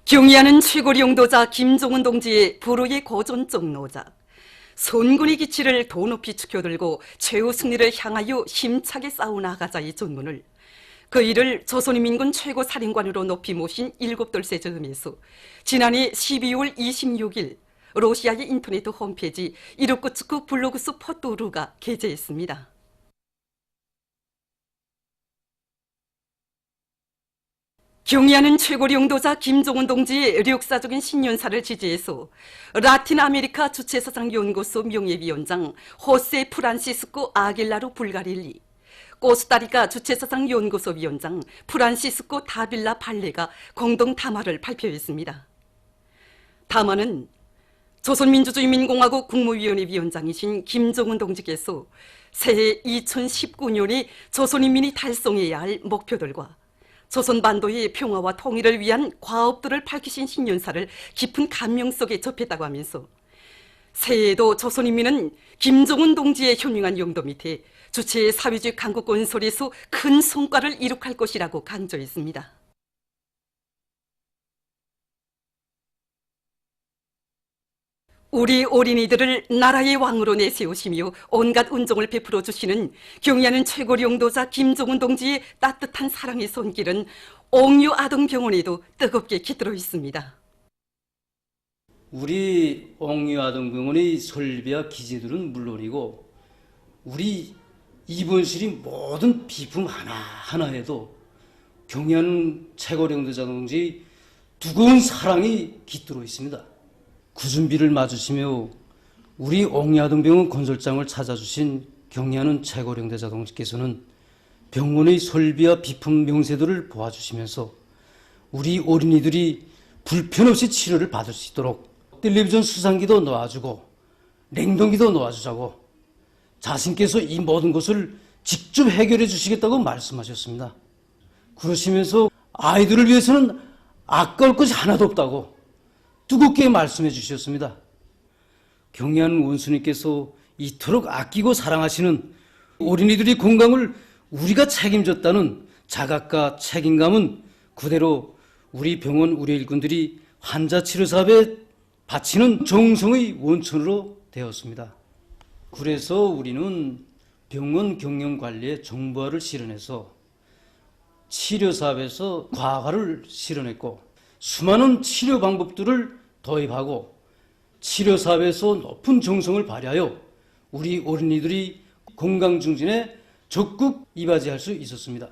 경의하는 최고리 용도자 김종은 동지의 불후의 고전적 노작, 손군의 기치를 도 높이 축혀들고 최후 승리를 향하여 힘차게 싸워나가자의 전문을, 그 일을 조선인민군 최고 사령관으로 높이 모신 일곱돌세 저음에서 지난해 12월 26일 러시아의 인터넷 홈페이지 이르쿠츠크 블로그스 포토루가 게재했습니다. 경의하는 최고리 용도자 김종은 동지의 역사적인 신년사를 지지해서 라틴 아메리카 주체사상 연구소 명예위원장 호세 프란시스코 아길라루 불가릴리, 코스타리카 주체사상 연구소 위원장 프란시스코 다빌라 발레가 공동 담화를 발표했습니다. 담화는 조선민주주의인민공화국 국무위원회 위원장이신 김종은 동지께서 새해 2019년이 조선인민이 달성해야 할 목표들과 조선반도의 평화와 통일을 위한 과업들을 밝히신 신년사를 깊은 감명 속에 접했다고 하면서 새해에도 조선인민은 김종은 동지의 현명한 용도 밑에 주체의 사회주의 강국 건설에서 큰 성과를 이룩할 것이라고 강조했습니다. 우리 어린이들을 나라의 왕으로 내세우시며 온갖 은총을 베풀어 주시는 경의하는 최고리 용도자 김종은 동지의 따뜻한 사랑의 손길은 옥류 아동병원에도 뜨겁게 깃들어 있습니다. 우리 옥류 아동병원의 설비와 기재들은 물론이고 우리 입원실의 모든 비품 하나하나에도 경의하는 최고리 용도자 동지의 두꺼운 사랑이 깃들어 있습니다. 구준비를 맞으시며 우리 옥류아동병원 건설장을 찾아주신 경의하는 최고리 용도자 동지께서는 병원의 설비와 비품 명세들을 보아주시면서 우리 어린이들이 불편 없이 치료를 받을 수 있도록 텔레비전 수상기도 놓아주고 냉동기도 놓아주자고 자신께서 이 모든 것을 직접 해결해 주시겠다고 말씀하셨습니다. 그러시면서 아이들을 위해서는 아까울 것이 하나도 없다고 뜨겁게 말씀해 주셨습니다. 경의하는 원수님께서 이토록 아끼고 사랑하시는 어린이들의 건강을 우리가 책임졌다는 자각과 책임감은 그대로 우리 병원 우리 일꾼들이 환자 치료 사업에 바치는 정성의 원천으로 되었습니다. 그래서 우리는 병원 경영 관리에 정보화를 실현해서 치료 사업에서 과학화를 실현했고 수많은 치료 방법들을 도입하고 치료 사업에서 높은 정성을 발휘하여 우리 어린이들이 건강 증진에 적극 이바지할 수 있었습니다.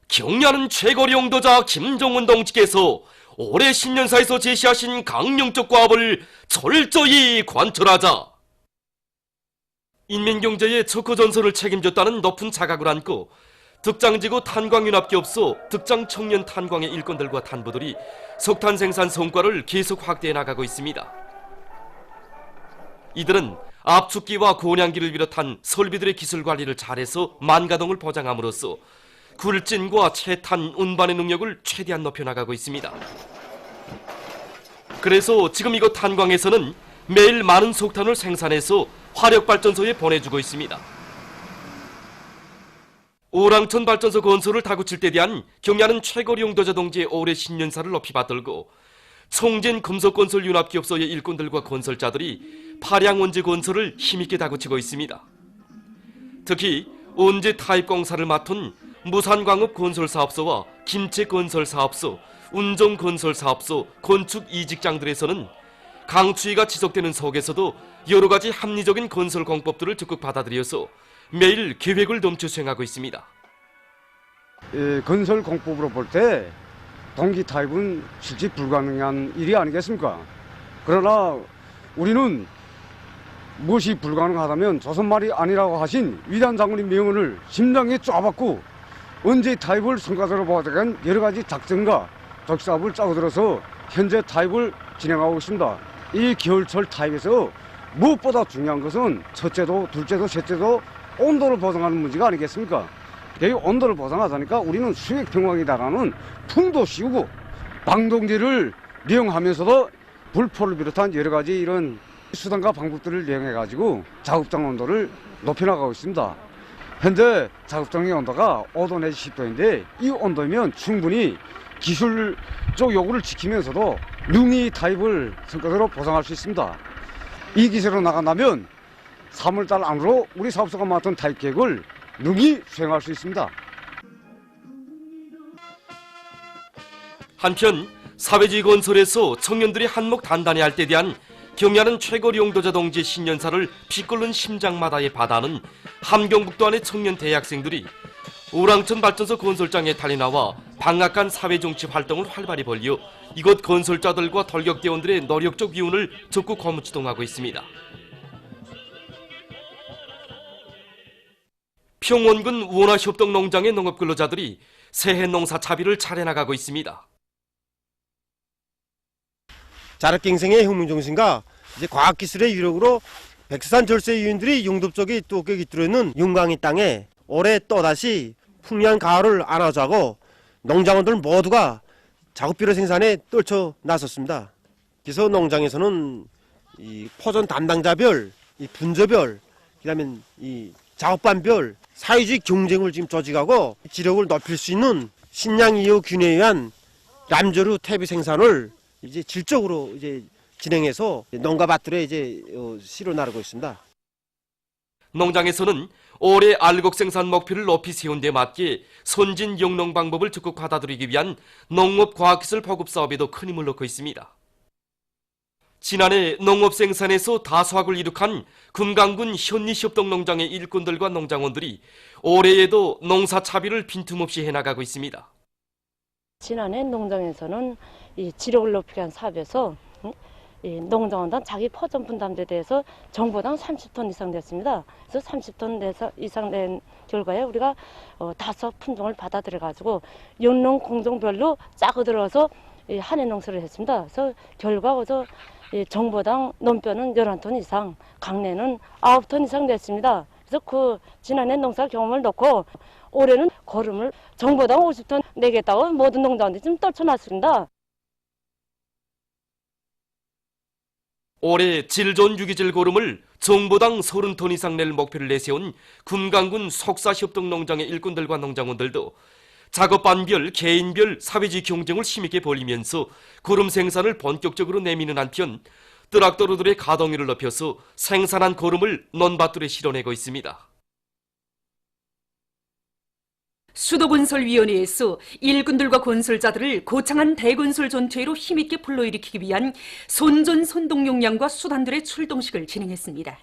경의하는 최고리 용도자 김종은 동지께서 올해 신년사에서 제시하신 강령적 과업을 철저히 관철하자 인민경제의 척허전선을 책임졌다는 높은 자각을 안고 득장지구 탄광윤합기업소 득장청년 탄광의 일꾼들과 탄부들이 석탄 생산 성과를 계속 확대해 나가고 있습니다. 이들은 압축기와 고량기를 비롯한 설비들의 기술 관리를 잘해서 만가동을 보장함으로써 굴진과 채탄, 운반의 능력을 최대한 높여나가고 있습니다. 그래서 지금 이곳 탄광에서는 매일 많은 석탄을 생산해서 화력발전소에 보내주고 있습니다. 오랑천 발전소 건설을 다구칠 때 대한 경의하는 최고리 용도자 동지의 올해 신년사를 높이 받들고 총진 금속건설 융합기업소의 일꾼들과 건설자들이 파량원지 건설을 힘있게 다구치고 있습니다. 특히 원지 타입공사를 맡은 무산광업건설사업소와 김치건설사업소, 운정건설사업소, 건축 이직장들에서는 강추위가 지속되는 속에서도 여러가지 합리적인 건설 공법들을 적극 받아들여서 매일 계획을 넘쳐 수행하고 있습니다. 건설 공법으로 볼 때 동기 타입은 실제 불가능한 일이 아니겠습니까? 그러나 우리는 무엇이 불가능하다면 조선말이 아니라고 하신 위대한 장군의 명언을 심장에 쫙박고 언제 타입을 성과적으로 보아들간 여러 가지 작전과 적사업을 짜고들어서 현재 타입을 진행하고 있습니다. 이 겨울철 타입에서 무엇보다 중요한 것은 첫째도 둘째도 셋째도 온도를 보장하는 문제가 아니겠습니까? 이 온도를 보장하자니까 우리는 수액평광이다라는 풍도 씌우고 방동제를 이용하면서도 불포를 비롯한 여러 가지 이런 수단과 방법들을 이용해가지고 작업장 온도를 높여나가고 있습니다. 현재 작업장의 온도가 5도 내지 10도인데 이 온도면 충분히 기술적 요구를 지키면서도 능이 타입을 성과대로 보상할 수 있습니다. 이 기술로 나간다면 3월달 안으로 우리 사업소가 맡은 타입 계획을 능히 수행할 수 있습니다. 한편 사회주의 건설에서 청년들이 한몫 단단히 할 때 대한 경야는 최고 용도자 동지의 신년사를 피 끓는 심장마다에 받아는 함경북도 안의 청년 대학생들이 오랑천 발전소 건설장에 달리 나와 방앗간 사회정치 활동을 활발히 벌여 이곳 건설자들과 돌격대원들의 노력적 기운을 적극 거무추동하고 있습니다. 평원군 원화협동농장의 농업근로자들이 새해 농사 차비를 차려나가고 있습니다. 자력갱생의 혁명정신과 이제 과학기술의 유력으로 백두산 절세 유인들이 용접적이 뚜렷게 깃들어있는 윤광이 땅에 올해 또다시 풍요한 가을을 안아주고 농장원들 모두가 작업비료 생산에 떨쳐 나섰습니다. 그래서 농장에서는 이 포전 담당자별, 이 분조별, 그다음에 이 작업반별 사회주의 경쟁을 지금 조직하고 지력을 높일 수 있는 신양 2호 균에 의한 람조류 퇴비 생산을 이제 질적으로 이제 진행해서 농가 밭들에 이제 실어 나르고 있습니다. 농장에서는 올해 알곡 생산 목표를 높이 세운 데 맞게 선진 영농 방법을 적극 받아들이기 위한 농업과학기술 보급 사업에도 큰 힘을 넣고 있습니다. 지난해 농업 생산에서 다수학을 이룩한 금강군 현리협동농장의 일꾼들과 농장원들이 올해에도 농사 차비를 빈틈없이 해나가고 있습니다. 지난해 농장에서는 이 지력을 높이기 위한 사업에서 이 농장원당 자기 포전 분담제에 대해서 정보당 30톤 이상 됐습니다. 그래서 30톤 이상 된 결과에 우리가 5 품종을 받아들여 가지고 연농 공종별로 짜고 들어서 한해 농사를 했습니다. 그래서 결과가 정보당 논뼈는 11톤 이상, 강내는 9톤 이상 됐습니다. 그래서 그 지난해 농사 경험을 놓고 올해는 거름을 정보당 50톤 내겠다고 모든 농장원들이 좀 떨쳐놨습니다. 올해 질 좋은 유기질 고름을 정보당 30톤 이상 낼 목표를 내세운 금강군 속사협동농장의 일꾼들과 농장원들도 작업반별, 개인별 사회주의 경쟁을 힘있게 벌이면서 고름 생산을 본격적으로 내미는 한편 뜨락도루들의 가동률을 높여서 생산한 고름을 논밭들에 실어내고 있습니다. 수도건설위원회에서 일꾼들과 건설자들을 고창한 대건설 전투회로 힘있게 불러일으키기 위한 손전손동 역량과 수단들의 출동식을 진행했습니다.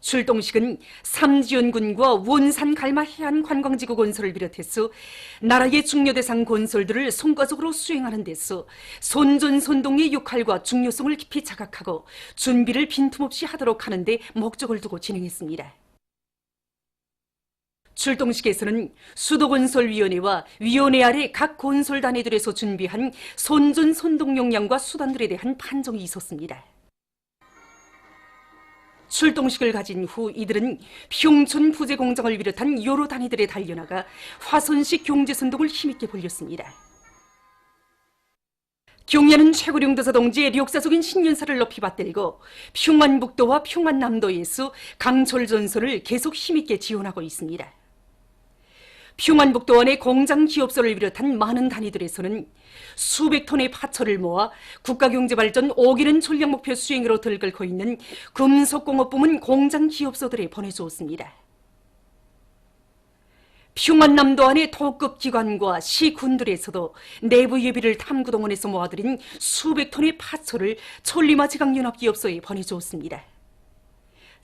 출동식은 삼지연군과 원산 갈마 해안 관광지구 건설을 비롯해서 나라의 중요대상 건설들을 성과적으로 수행하는 데서 손전손동의 역할과 중요성을 깊이 자각하고 준비를 빈틈없이 하도록 하는 데 목적을 두고 진행했습니다. 출동식에서는 수도건설위원회와 위원회 아래 각 건설단위들에서 준비한 손전손동 역량과 수단들에 대한 판정이 있었습니다. 출동식을 가진 후 이들은 평촌 부재공장을 비롯한 여러 단위들에 달려나가 화선식 경제선동을 힘있게 벌였습니다. 경야는 최고령도사 동지의 역사적인 신년사를 높이 받들고 평안북도와 평안남도에서 강철전선을 계속 힘있게 지원하고 있습니다. 평안북도 안의 공장 기업소를 비롯한 많은 단위들에서는 수백 톤의 파철을 모아 국가경제발전 5기년 전략목표 수행으로 들끓고 있는 금속공업부문 공장 기업소들에 보내주었습니다. 평안남도 안의 도급 기관과 시군들에서도 내부 예비를 탐구동원해서 모아들인 수백 톤의 파철을 천리마지강연합기업소에 보내주었습니다.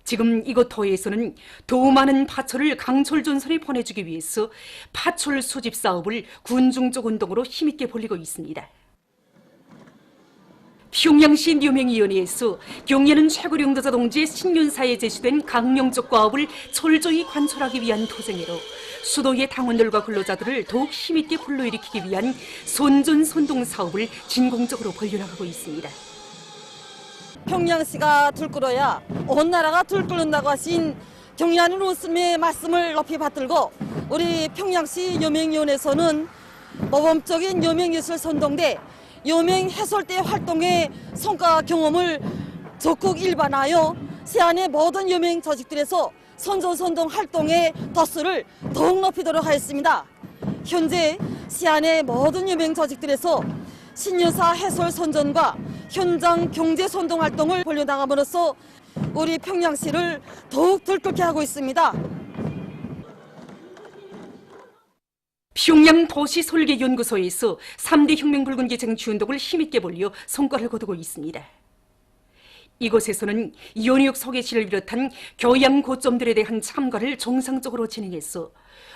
지금 이곳 도에서는 더 많은 파철을 강철전선에 보내주기 위해서 파철 수집 사업을 군중적 운동으로 힘있게 벌이고 있습니다. 평양시 묘명위원회에서 경야는 최고령도자 동지의 신년사에 제시된 강령적 과업을 철저히 관철하기 위한 도쟁으로 수도의 당원들과 근로자들을 더욱 힘있게 불러일으키기 위한 손전손동 사업을 진공적으로 벌려나가고 있습니다. 평양시가 들끓어야 온 나라가 들끓는다고 하신 경야는 웃음의 말씀을 높이 받들고 우리 평양시 여명위원회에서는 모범적인 여명예술 선동대 여명해설대 활동의 성과 경험을 적극 일반하여 시안의 모든 여명 조직들에서 선전선동 활동의 덧수를 더욱 높이도록 하였습니다. 현재 시안의 모든 여명 조직들에서 신년사 해설 선전과 현장 경제 선동 활동을 벌려나감으로써 우리 평양시를 더욱 들끓게 하고 있습니다. 평양 도시설계연구소에서 3대 혁명붉은기 쟁취운동을 힘있게 벌려 성과를 거두고 있습니다. 이곳에서는 연육 소개실을 비롯한 교양 고점들에 대한 참가를 정상적으로 진행해서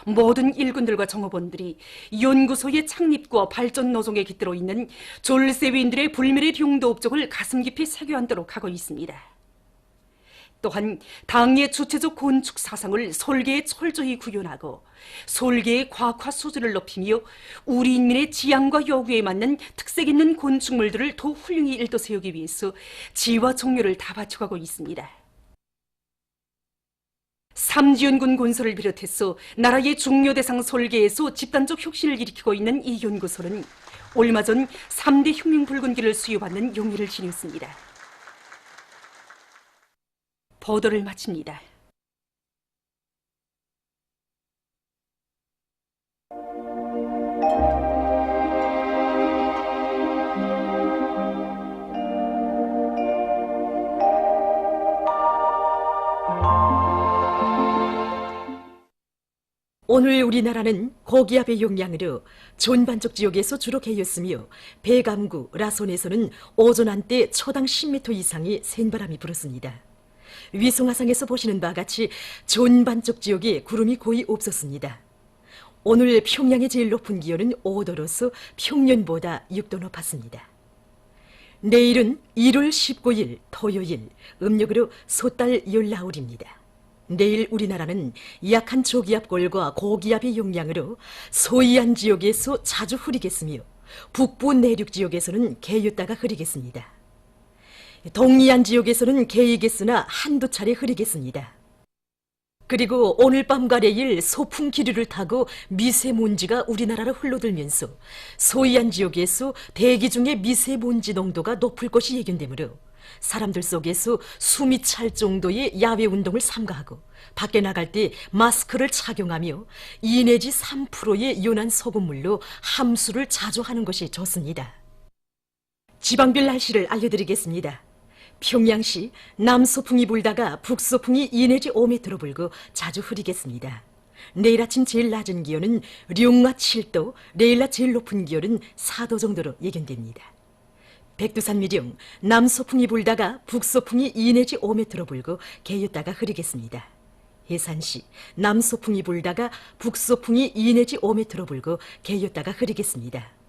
모든 일꾼들과 정업원들이 연구소의 창립과 발전 노동에 깃들어 있는 졸세위인들의 불멸의 용도 업적을 가슴 깊이 새겨안도록 하고 있습니다. 또한 당의 주체적 건축 사상을 설계에 철저히 구현하고 설계의 과학화 수준을 높이며 우리 인민의 지향과 요구에 맞는 특색 있는 건축물들을 더 훌륭히 일도세우기 위해서 지와 정열을 다 바쳐가고 있습니다. 삼지연군 건설을 비롯해서 나라의 중요 대상 설계에서 집단적 혁신을 일으키고 있는 이 연구소는 얼마 전 3대 혁명붉은기를 수여받는 용의를 지녔습니다. 보도를 마칩니다. 오늘 우리나라는 고기압의 용량으로 존반적 지역에서 주로 개였으며 배감구, 라손에서는 오전 한때 초당 10m 이상의 센바람이 불었습니다. 위성화상에서 보시는 바와 같이 존반적 지역에 구름이 거의 없었습니다. 오늘 평양의 제일 높은 기온은 5도로서 평년보다 6도 높았습니다. 내일은 1월 19일 토요일 음력으로 소달 열나흘입니다. 내일 우리나라는 약한 저기압골과 고기압의 영향으로 소이안 지역에서 자주 흐리겠으며 북부 내륙 지역에서는 개였다가 흐리겠습니다. 동이안 지역에서는 개이겠으나 한두 차례 흐리겠습니다. 그리고 오늘 밤과 내일 소풍 기류를 타고 미세먼지가 우리나라로 흘러들면서 소이안 지역에서 대기 중에 미세먼지 농도가 높을 것이 예견되므로 사람들 속에서 숨이 찰 정도의 야외 운동을 삼가하고 밖에 나갈 때 마스크를 착용하며 2 내지 3%의 연한 소금물로 함수를 자주 하는 것이 좋습니다. 지방별 날씨를 알려드리겠습니다. 평양시 남소풍이 불다가 북소풍이 2 내지 5m로 불고 자주 흐리겠습니다. 내일 아침 제일 낮은 기온은 룡아 7도, 내일 낮 제일 높은 기온은 4도 정도로 예견됩니다. 백두산 미령 남소풍이 불다가 북소풍이 2 내지 5m로 불고 개였다가 흐리겠습니다. 해산시 남소풍이 불다가 북소풍이 2 내지 5m로 불고 개였다가 흐리겠습니다.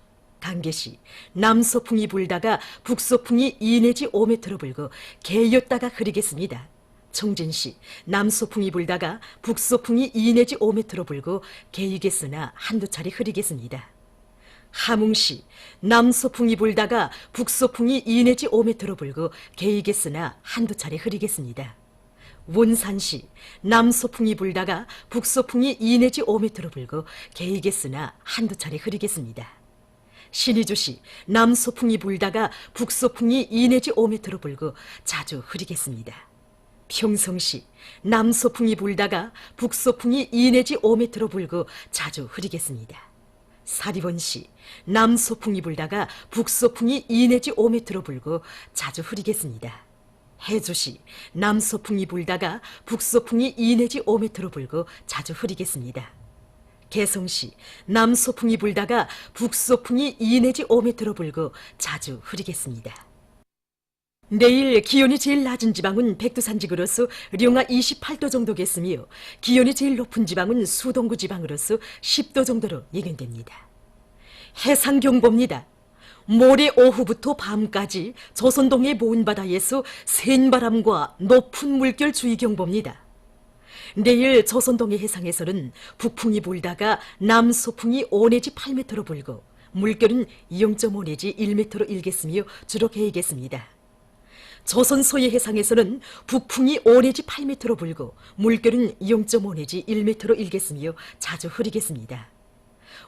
강계시 남소풍이 불다가 북소풍이 2 내지 5m로 불고 개였다가 흐리겠습니다. 청진시 남소풍이 불다가 북소풍이 2 내지 5m로 불고 개이겠으나 한두 차례 흐리겠습니다. 함흥시 남소풍이 불다가 북소풍이 2 내지 5m로 불고 개이겠으나 한두 차례 흐리겠습니다. 원산시 남소풍이 불다가 북소풍이 2 내지 5m로 불고 개이겠으나 한두 차례 흐리겠습니다. 신의주시 남소풍이 불다가 북소풍이 2 내지 5m로 불고 자주 흐리겠습니다. 평성시 남소풍이 불다가 북소풍이 2 내지 5m로 불고 자주 흐리겠습니다. 사리원시 남소풍이 불다가 북소풍이 2 내지 5m로 불고 자주 흐리겠습니다. 해주시 남소풍이 불다가 북소풍이 2 내지 5m로 불고 자주 흐리겠습니다. 개성시 남소풍이 불다가 북소풍이 2 내지 5m로 불고 자주 흐리겠습니다. 내일 기온이 제일 낮은 지방은 백두산지구로서 룡아 28도 정도겠으며 기온이 제일 높은 지방은 수동구 지방으로서 10도 정도로 예견됩니다. 해상경보입니다. 모레 오후부터 밤까지 조선동해 모은바다에서 센바람과 높은 물결 주의경보입니다. 내일 조선동해 해상에서는 북풍이 불다가 남소풍이 5 내지 8m로 불고 물결은 0.5 내지 1m로 일겠으며 주로 개이겠습니다. 조선 서해 해상에서는 북풍이 5 내지 8m로 불고 물결은 0.5 내지 1m로 일겠으며 자주 흐리겠습니다.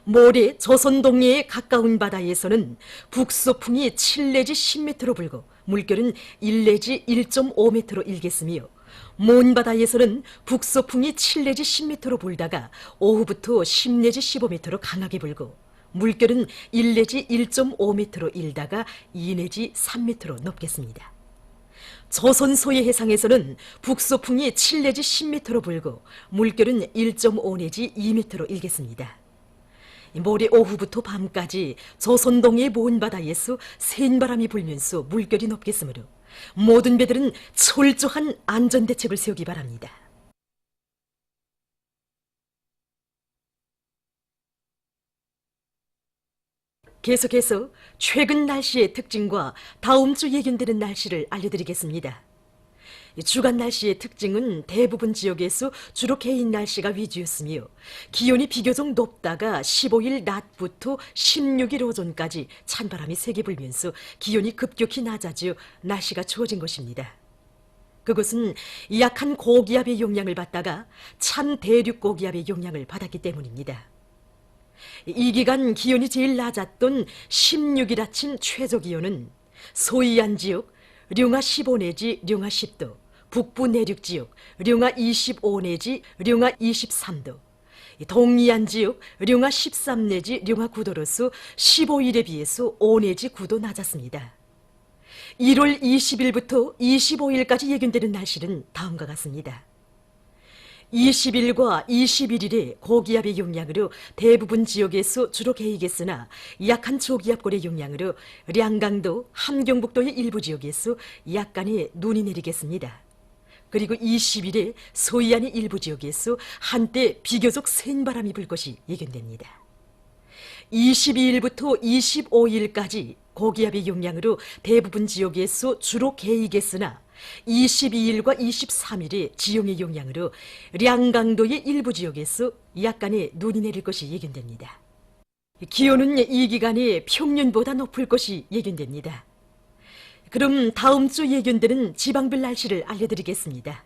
모레 조선 동해에 가까운 바다에서는 북소풍이 7 내지 10m로 불고 물결은 1 내지 1.5m로 일겠으며 먼 바다에서는 북소풍이 7 내지 10m로 불다가 오후부터 10 내지 15m로 강하게 불고 물결은 1 내지 1.5m로 일다가 2 내지 3m로 높겠습니다. 조선 소해 해상에서는 북소풍이 7 내지 10m로 불고 물결은 1.5 내지 2m로 일겠습니다. 모레 오후부터 밤까지 조선 동해 먼 바다에서 센 바람이 불면서 물결이 높겠으므로 모든 배들은 철저한 안전대책을 세우기 바랍니다. 계속해서 최근 날씨의 특징과 다음 주 예견되는 날씨를 알려드리겠습니다. 주간 날씨의 특징은 대부분 지역에서 주로 개인 날씨가 위주였으며 기온이 비교적 높다가 15일 낮부터 16일 오전까지 찬바람이 세게 불면서 기온이 급격히 낮아져 날씨가 추워진 것입니다. 그것은 약한 고기압의 영향을 받다가 찬 대륙 고기압의 영향을 받았기 때문입니다. 이 기간 기온이 제일 낮았던 16일 아침 최저 기온은 소이안 지역 령하 15 내지 령하 10도, 북부 내륙 지역 령하 25 내지 령하 23도, 동이안 지역 령하 13 내지 령하 9도로서 15일에 비해서 5 내지 9도 낮았습니다. 1월 20일부터 25일까지 예견되는 날씨는 다음과 같습니다. 20일과 21일에 고기압의 영향으로 대부분 지역에서 주로 개이겠으나 약한 초기압골의 영향으로 량강도, 함경북도의 일부 지역에서 약간의 눈이 내리겠습니다. 그리고 20일에 소이안의 일부 지역에서 한때 비교적 센 바람이 불 것이 예견됩니다. 22일부터 25일까지 고기압의 영향으로 대부분 지역에서 주로 개이겠으나 22일과 23일에 지형의 영향으로 량강도의 일부 지역에서 약간의 눈이 내릴 것이 예견됩니다. 기온은 이 기간에 평년보다 높을 것이 예견됩니다. 그럼 다음 주 예견되는 지방별 날씨를 알려드리겠습니다.